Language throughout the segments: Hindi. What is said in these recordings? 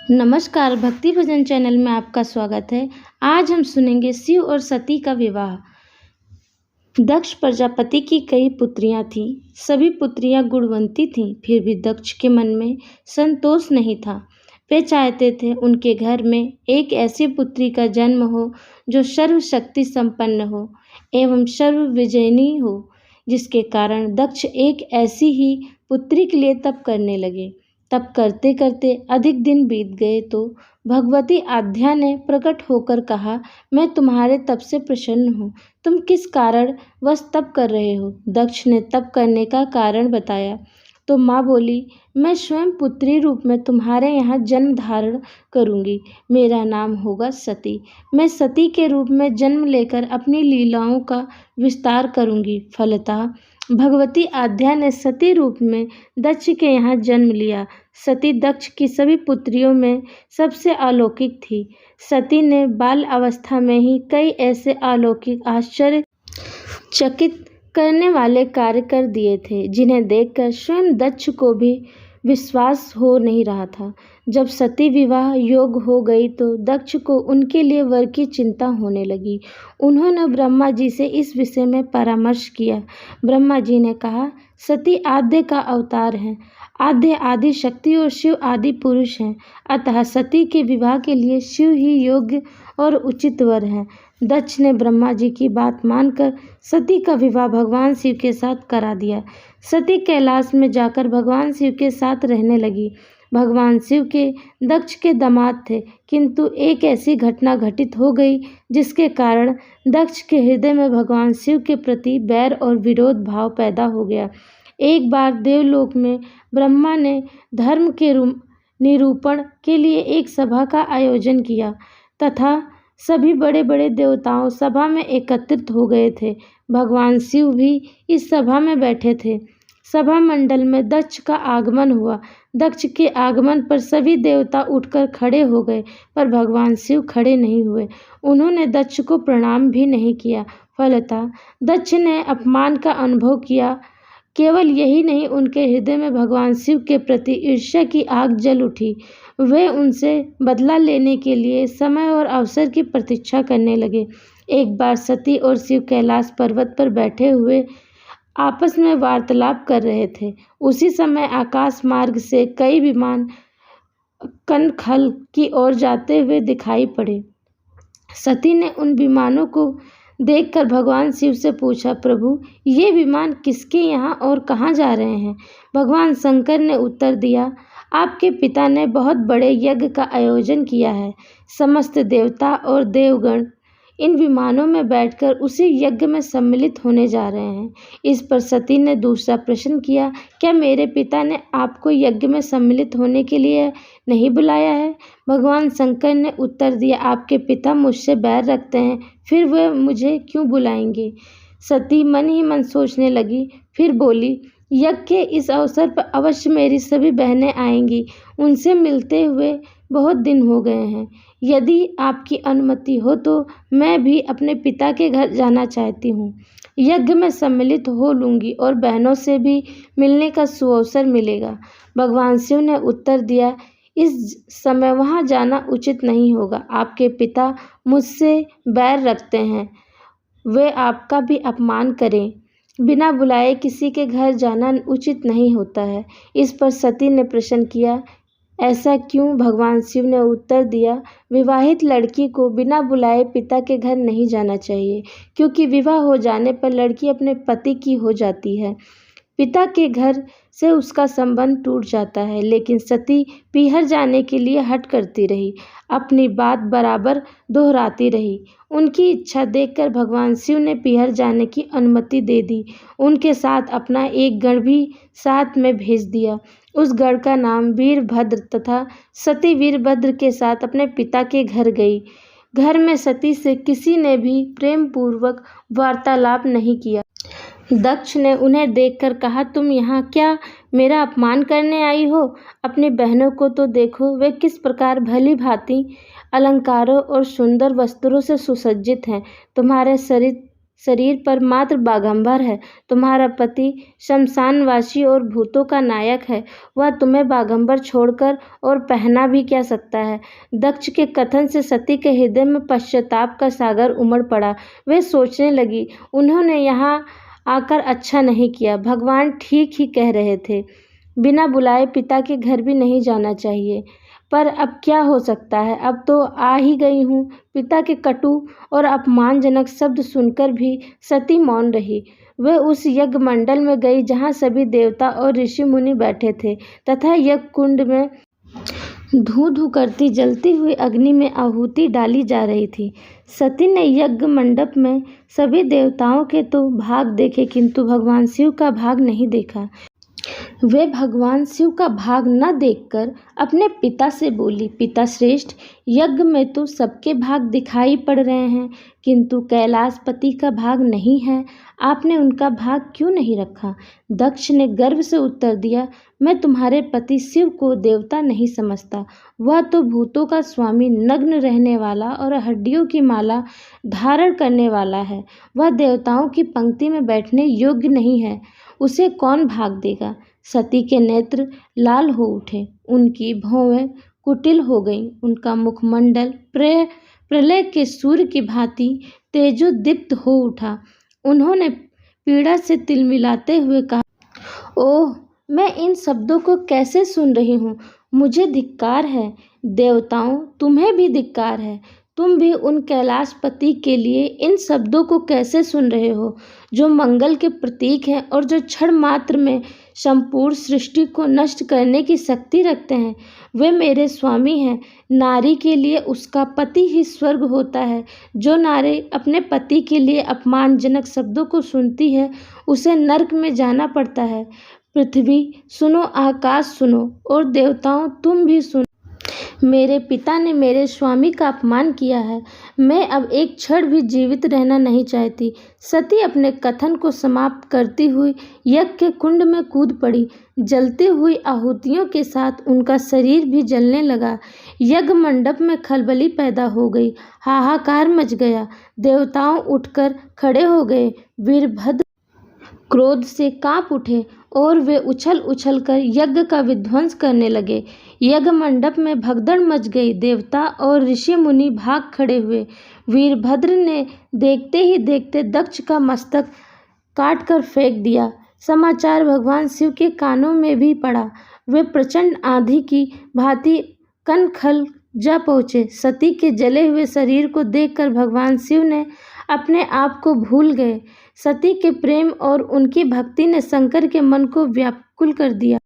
नमस्कार, भक्ति भजन चैनल में आपका स्वागत है। आज हम सुनेंगे शिव और सती का विवाह। दक्ष प्रजापति की कई पुत्रियां थीं। सभी पुत्रियां गुणवंती थीं, फिर भी दक्ष के मन में संतोष नहीं था। वे चाहते थे उनके घर में एक ऐसी पुत्री का जन्म हो जो सर्वशक्ति संपन्न हो एवं सर्वविजयिनी हो, जिसके कारण दक्ष एक ऐसी ही पुत्री के लिए तप करने लगे। तब करते करते अधिक दिन बीत गए तो भगवती आद्या ने प्रकट होकर कहा, मैं तुम्हारे तप से प्रसन्न हूँ। तुम किस कारण वश तप कर रहे हो? दक्ष ने तप करने का कारण बताया तो माँ बोली, मैं स्वयं पुत्री रूप में तुम्हारे यहाँ जन्म धारण करूँगी। मेरा नाम होगा सती। मैं सती के रूप में जन्म लेकर अपनी लीलाओं का विस्तार करूँगी। फलतः भगवती आद्या ने सती रूप में दक्ष के यहाँ जन्म लिया। सती दक्ष की सभी पुत्रियों में सबसे अलौकिक थी। सती ने बाल अवस्था में ही कई ऐसे अलौकिक आश्चर्यचकित करने वाले कार्य कर दिए थे, जिन्हें देखकर स्वयं दक्ष को भी विश्वास हो नहीं रहा था। जब सती विवाह योग हो गई तो दक्ष को उनके लिए वर की चिंता होने लगी। उन्होंने ब्रह्मा जी से इस विषय में परामर्श किया। ब्रह्मा जी ने कहा, सती आद्य का अवतार है। आद्य आदि शक्ति और शिव आदि पुरुष हैं, अतः सती के विवाह के लिए शिव ही योग्य और उचित वर हैं। दक्ष ने ब्रह्मा जी की बात मानकर सती का विवाह भगवान शिव के साथ करा दिया। सती कैलाश में जाकर भगवान शिव के साथ रहने लगी। भगवान शिव के दक्ष के दामाद थे, किंतु एक ऐसी घटना घटित हो गई जिसके कारण दक्ष के हृदय में भगवान शिव के प्रति बैर और विरोध भाव पैदा हो गया। एक बार देवलोक में ब्रह्मा ने धर्म के निरूपण के लिए एक सभा का आयोजन किया तथा सभी बड़े बड़े देवताओं सभा में एकत्रित हो गए थे। भगवान शिव भी इस सभा में बैठे थे। सभा मंडल में दक्ष का आगमन हुआ। दक्ष के आगमन पर सभी देवता उठकर खड़े हो गए, पर भगवान शिव खड़े नहीं हुए। उन्होंने दक्ष को प्रणाम भी नहीं किया। फलतः दक्ष ने अपमान का अनुभव किया। केवल यही नहीं, उनके हृदय में भगवान शिव के प्रति ईर्ष्या की आग जल उठी। वे उनसे बदला लेने के लिए समय और अवसर की प्रतीक्षा करने लगे। एक बार सती और शिव कैलाश पर्वत पर बैठे हुए आपस में वार्तालाप कर रहे थे। उसी समय आकाश मार्ग से कई विमान कनखल की ओर जाते हुए दिखाई पड़े। सती ने उन विमानों को देखकर भगवान शिव से पूछा, प्रभु, ये विमान किसके यहाँ और कहाँ जा रहे हैं? भगवान शंकर ने उत्तर दिया, आपके पिता ने बहुत बड़े यज्ञ का आयोजन किया है। समस्त देवता और देवगण इन विमानों में बैठकर उसी यज्ञ में सम्मिलित होने जा रहे हैं। इस पर सती ने दूसरा प्रश्न किया, क्या मेरे पिता ने आपको यज्ञ में सम्मिलित होने के लिए नहीं बुलाया है? भगवान शंकर ने उत्तर दिया, आपके पिता मुझसे बैर रखते हैं, फिर वे मुझे क्यों बुलाएंगे? सती मन ही मन सोचने लगी, फिर बोली, यज्ञ के इस अवसर पर अवश्य मेरी सभी बहनें आएंगी। उनसे मिलते हुए बहुत दिन हो गए हैं। यदि आपकी अनुमति हो तो मैं भी अपने पिता के घर जाना चाहती हूँ। यज्ञ में सम्मिलित हो लूँगी और बहनों से भी मिलने का सुअवसर मिलेगा। भगवान शिव ने उत्तर दिया, इस समय वहाँ जाना उचित नहीं होगा। आपके पिता मुझसे बैर रखते हैं, वे आपका भी अपमान करें। बिना बुलाए किसी के घर जाना उचित नहीं होता है। इस पर सती ने प्रश्न किया, ऐसा क्यों? भगवान शिव ने उत्तर दिया, विवाहित लड़की को बिना बुलाए पिता के घर नहीं जाना चाहिए, क्योंकि विवाह हो जाने पर लड़की अपने पति की हो जाती है। पिता के घर से उसका संबंध टूट जाता है। लेकिन सती पीहर जाने के लिए हठ करती रही, अपनी बात बराबर दोहराती रही। उनकी इच्छा देखकर भगवान शिव ने पीहर जाने की अनुमति दे दी। उनके साथ अपना एक गण भी साथ में भेज दिया। उस गण का नाम वीरभद्र तथा सती वीरभद्र के साथ अपने पिता के घर गई। घर में सती से किसी ने भी प्रेम पूर्वक वार्तालाप नहीं किया। दक्ष ने उन्हें देखकर कहा, तुम यहाँ क्या मेरा अपमान करने आई हो? अपनी बहनों को तो देखो, वे किस प्रकार भली भांति अलंकारों और सुंदर वस्त्रों से सुसज्जित हैं। तुम्हारे शरीर पर मात्र बाघंबर है। तुम्हारा पति शमशानवासी और भूतों का नायक है। वह तुम्हें बाघंबर छोड़कर और पहना भी क्या सकता है। दक्ष के कथन से सती के हृदय में पश्चाताप का सागर उमड़ पड़ा। वे सोचने लगी, उन्होंने यहाँ आकर अच्छा नहीं किया। भगवान ठीक ही कह रहे थे। बिना बुलाए पिता के घर भी नहीं जाना चाहिए। पर अब क्या हो सकता है, अब तो आ ही गई हूँ। पिता के कटु और अपमानजनक शब्द सुनकर भी सती मौन रही। वह उस यज्ञ मंडल में गई जहाँ सभी देवता और ऋषि मुनि बैठे थे तथा यज्ञ कुंड में धूं धूं करती जलती हुई अग्नि में आहुति डाली जा रही थी। सती ने यज्ञ मंडप में सभी देवताओं के तो भाग देखे, किंतु भगवान शिव का भाग नहीं देखा। वे भगवान शिव का भाग न देखकर अपने पिता से बोली, पिता श्रेष्ठ, यज्ञ में तो सबके भाग दिखाई पड़ रहे हैं, किंतु कैलाशपति का भाग नहीं है। आपने उनका भाग क्यों नहीं रखा। दक्ष ने गर्व से उत्तर दिया, मैं तुम्हारे पति शिव को देवता नहीं समझता। वह तो भूतों का स्वामी, नग्न रहने वाला और हड्डियों की माला धारण करने वाला है। वह देवताओं की पंक्ति में बैठने योग्य नहीं है। उसे कौन भाग देगा। सती के नेत्र लाल हो उठे, उनकी भौहें कुटिल हो गईं, उनका मुखमंडल प्रलय के सूर्य की भांति तेजोदीप्त हो उठा। उन्होंने पीड़ा से तिलमिलाते हुए कहा, ओह, मैं इन शब्दों को कैसे सुन रही हूँ। मुझे धिक्कार है। देवताओं, तुम्हें भी धिक्कार है। तुम भी उन कैलाशपति के लिए इन शब्दों को कैसे सुन रहे हो, जो मंगल के प्रतीक हैं और जो क्षण मात्र में संपूर्ण सृष्टि को नष्ट करने की शक्ति रखते हैं। वे मेरे स्वामी हैं। नारी के लिए उसका पति ही स्वर्ग होता है। जो नारी अपने पति के लिए अपमानजनक शब्दों को सुनती है, उसे नरक में जाना पड़ता है। पृथ्वी सुनो, आकाश सुनो, और देवताओं तुम भी सुनो। मेरे पिता ने मेरे स्वामी का अपमान किया है। मैं अब एक क्षण भी जीवित रहना नहीं चाहती। सती अपने कथन को समाप्त करती हुई यज्ञ के कुंड में कूद पड़ी। जलती हुई आहुतियों के साथ उनका शरीर भी जलने लगा। यज्ञ मंडप में खलबली पैदा हो गई। हाहाकार मच गया। देवताओं उठकर खड़े हो गए। वीरभद्र क्रोध से कांप उठे और वे उछल उछल कर यज्ञ का विध्वंस करने लगे। यज्ञ मंडप में भगदड़ मच गई। देवता और ऋषि मुनि भाग खड़े हुए। वीरभद्र ने देखते ही देखते दक्ष का मस्तक काट कर फेंक दिया। समाचार भगवान शिव के कानों में भी पड़ा। वे प्रचंड आंधी की भांति कनखल जा पहुँचे। सती के जले हुए शरीर को देखकर भगवान शिव ने अपने आप को भूल गए। सती के प्रेम और उनकी भक्ति ने शंकर के मन को व्याकुल कर दिया।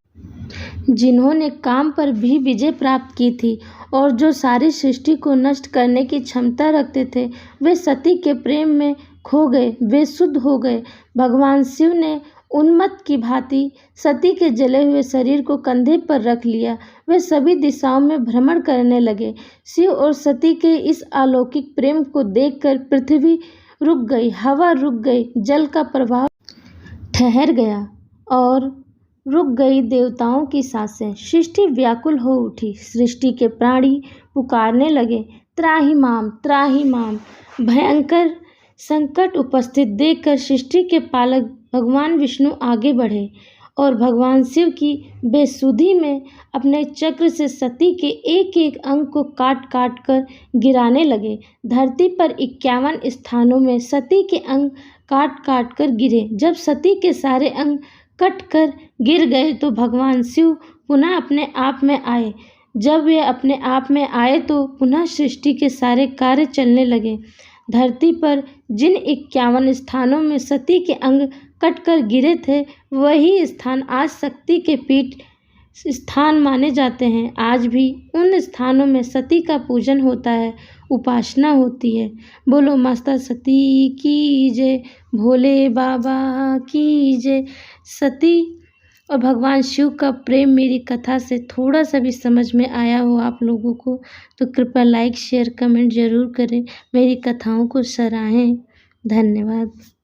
जिन्होंने काम पर भी विजय प्राप्त की थी और जो सारी सृष्टि को नष्ट करने की क्षमता रखते थे, वे सती के प्रेम में खो गए। वे शुद्ध हो गए। भगवान शिव ने उन्मत्त की भांति सती के जले हुए शरीर को कंधे पर रख लिया। वे सभी दिशाओं में भ्रमण करने लगे। शिव और सती के इस अलौकिक प्रेम को देखकर पृथ्वी रुक गई, हवा रुक गई, जल का प्रवाह ठहर गया और रुक गई देवताओं की सांसें। सृष्टि व्याकुल हो उठी। सृष्टि के प्राणी पुकारने लगे, त्राहि माम, त्राहि माम। भयंकर संकट उपस्थित देखकर सृष्टि के पालक भगवान विष्णु आगे बढ़े और भगवान शिव की बेसुधी में अपने चक्र से सती के एक एक अंग को काट काट कर गिराने लगे। धरती पर 51 स्थानों में सती के अंग काट काट कर गिरे। जब सती के सारे अंग कट कर गिर गए तो भगवान शिव पुनः अपने आप में आए। जब वे अपने आप में आए तो पुनः सृष्टि के सारे कार्य चलने लगे। धरती पर जिन 51 स्थानों में सती के अंग कटकर गिरे थे, वही स्थान आज शक्ति के पीठ स्थान माने जाते हैं। आज भी उन स्थानों में सती का पूजन होता है, उपासना होती है। बोलो माता सती की जय, भोले बाबा की जय। सती और भगवान शिव का प्रेम मेरी कथा से थोड़ा सा भी समझ में आया हो आप लोगों को तो कृपया लाइक शेयर कमेंट ज़रूर करें। मेरी कथाओं को सराहें। धन्यवाद।